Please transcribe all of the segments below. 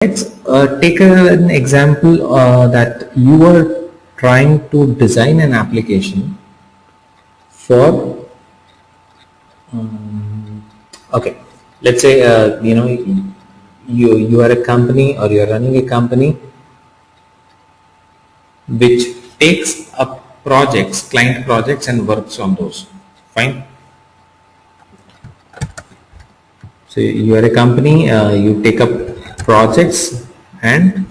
Let's take an example that you are trying to design an application for. Okay, let's say you are a company or you are running a company which takes up projects, client projects, and works on those. Fine. So you are a company, you take up projects and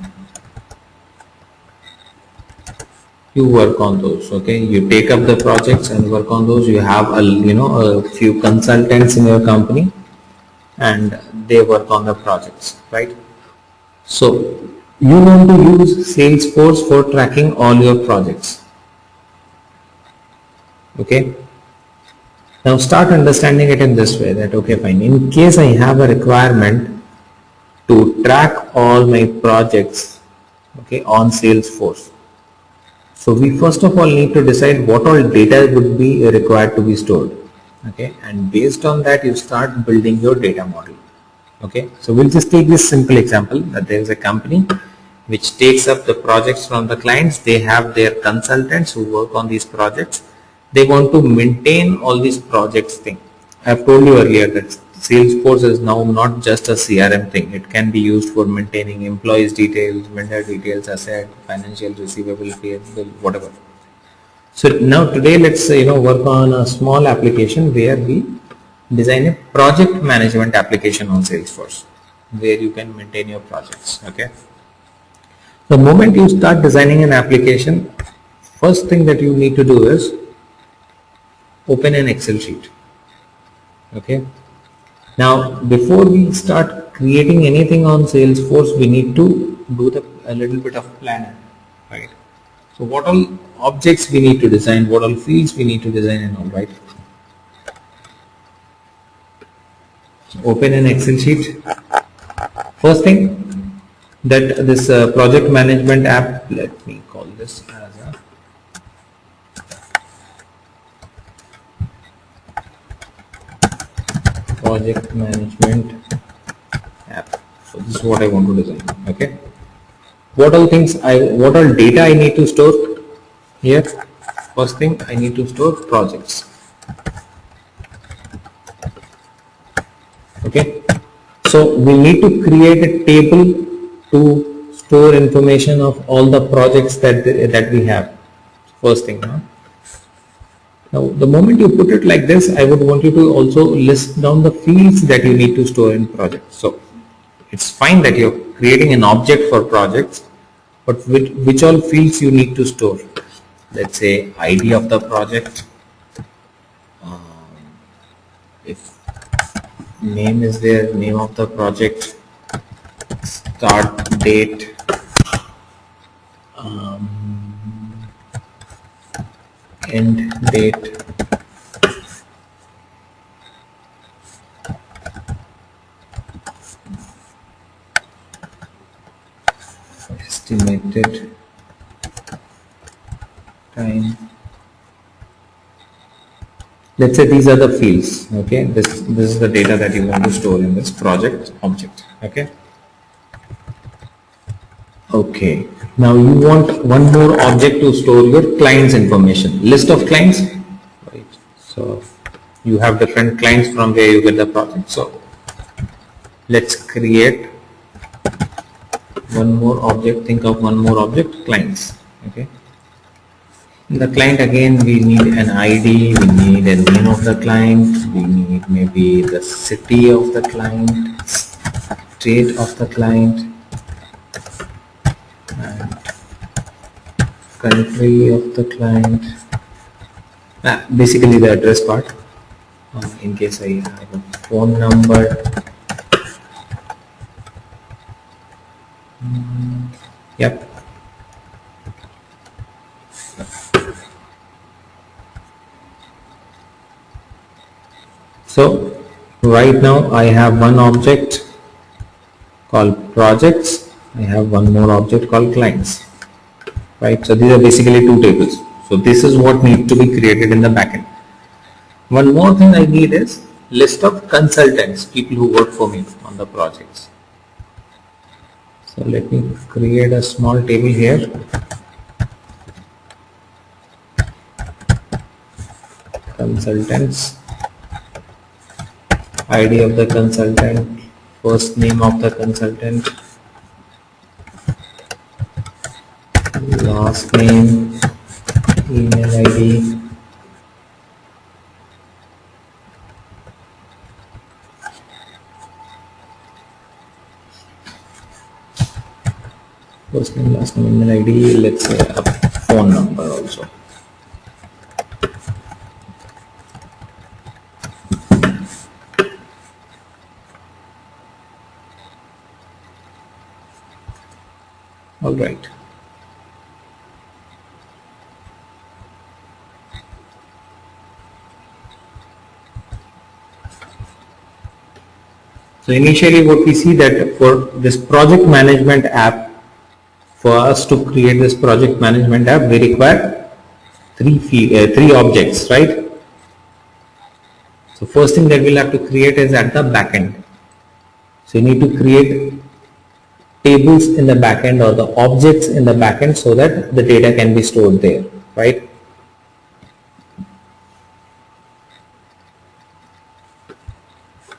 you work on those. Okay, you take up the projects and work on those. You have a few consultants in your company and they work on the projects, right? So you want to use Salesforce for tracking all your projects. Okay, now start understanding it in this way, that okay fine, in case I have a requirement to track all my projects, okay, on Salesforce. So we first of all need to decide what all data would be required to be stored. Okay, and based on that you start building your data model. Okay, so we'll just take this simple example that there is a company which takes up the projects from the clients. They have their consultants who work on these projects. They want to maintain all these projects thing. I have told you earlier that Salesforce is now not just a CRM thing. It can be used for maintaining employees details, vendor details, asset, financial, receivable, payable, whatever. So now today let's work on a small application where we design a project management application on Salesforce where you can maintain your projects. Okay. The moment you start designing an application, first thing that you need to do is open an Excel sheet. Okay. Now before we start creating anything on Salesforce, we need to do a little bit of planning, right? So what all objects we need to design, what all fields we need to design and all, right? So open an Excel sheet. First thing, that this project management app, let me call this as a project management app. So this is what I want to design. Okay. What all data I need to store here? First thing, I need to store projects. Okay. So we need to create a table to store information of all the projects that we have. First thing. Now the moment you put it like this, I would want you to also list down the fields that you need to store in projects. So it's fine that you're creating an object for projects, but which all fields you need to store. Let's say ID of the project, if name is there, name of the project, start date, end date, estimated time. Let's say these are the fields. Okay, this is the data that you want to store in this project object. Okay. Okay, now you want one more object to store your clients information, list of clients, right? So you have different clients from where you get the project. So let's create one more object. Think of one more object, clients. Okay. In the client, again we need an ID, we need a name of the client, we need maybe the city of the client, state of the client, and country of the client. Basically the address part, in case I have a phone number. Yep. So right now I have one object called projects, I have one more object called clients, right? So these are basically two tables. So this is what needs to be created in the backend. One more thing I need is list of consultants, people who work for me on the projects. So let me create a small table here. Consultants, ID of the consultant, first name of the consultant, last name, email ID, first name, last name, email ID, let's say a phone number also. All right. So initially what we see that for this project management app, for us to create this project management app, we require three objects, right? So first thing that we'll have to create is at the back end. So you need to create tables in the backend or the objects in the backend so that the data can be stored there, right?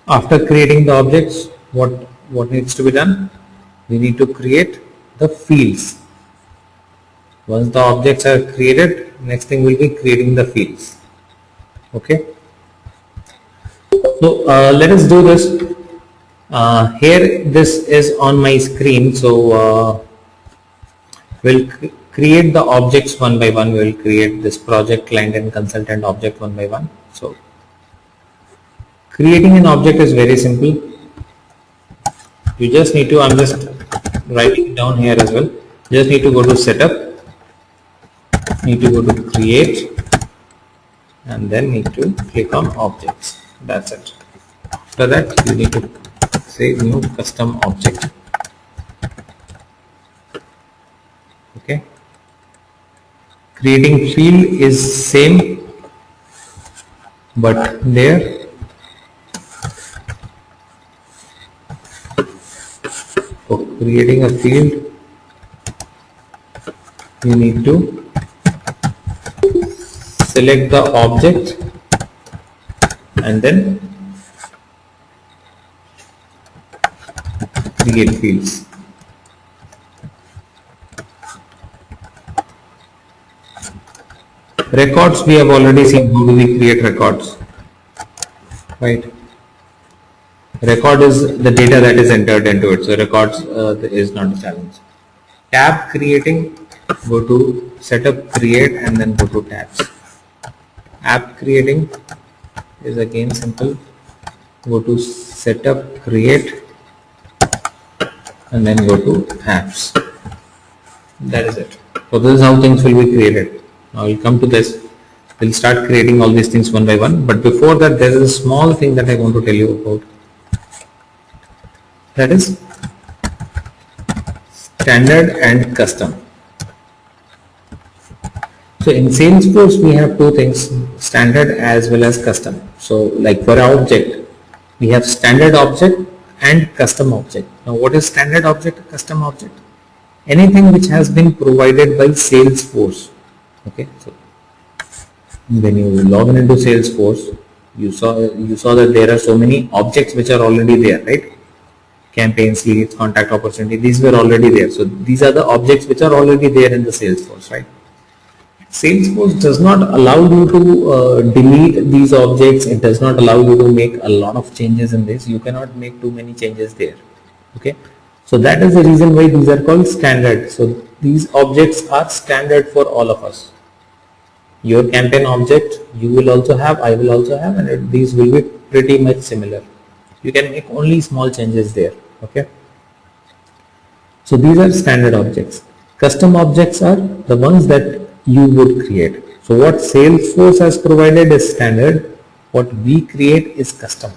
After creating the objects, what needs to be done? We need to create the fields. Once the objects are created, next thing will be creating the fields. Okay. So let us do this. Here this is on my screen, so we'll create the objects one by one. We'll create this project, client and consultant object one by one. So creating an object is very simple. You just need to, I'm just writing it down here as well. You just need to go to setup, need to go to create, and then need to click on objects. That's it. After that you need to say new custom object. Okay. Creating field is same, but there for creating a field you need to select the object and then create fields. Records we have already seen. How do we create records? Right. Record is the data that is entered into it. So records is not a challenge. Tab creating, go to setup, create, and then go to tabs. App creating is again simple. Go to setup, create, and then go to apps. That is it. So this is how things will be created. Now we'll come to this. We'll start creating all these things one by one. But before that, there is a small thing that I want to tell you about. That is standard and custom. So in Salesforce, we have two things, standard as well as custom. So like for our object, we have standard object and custom object. Now what is standard object, custom object? Anything which has been provided by Salesforce. Okay, so when you log into Salesforce, you saw that there are so many objects which are already there, right? Campaigns, leads, contact opportunity, these were already there. So these are the objects which are already there in the Salesforce, right? Salesforce does not allow you to delete these objects. It does not allow you to make a lot of changes in this. You cannot make too many changes there. Okay, so that is the reason why these are called standard. So these objects are standard for all of us. Your campaign object you will also have, I will also have, and these will be pretty much similar. You can make only small changes there. Okay, so these are standard objects. Custom objects are the ones that you would create. So what Salesforce has provided is standard, what we create is custom.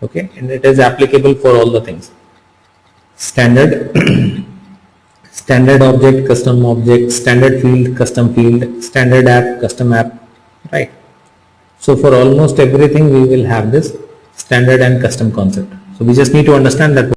Okay, and it is applicable for all the things. Standard standard object, custom object, standard field, custom field, standard app, custom app, right? So for almost everything we will have this standard and custom concept. So we just need to understand that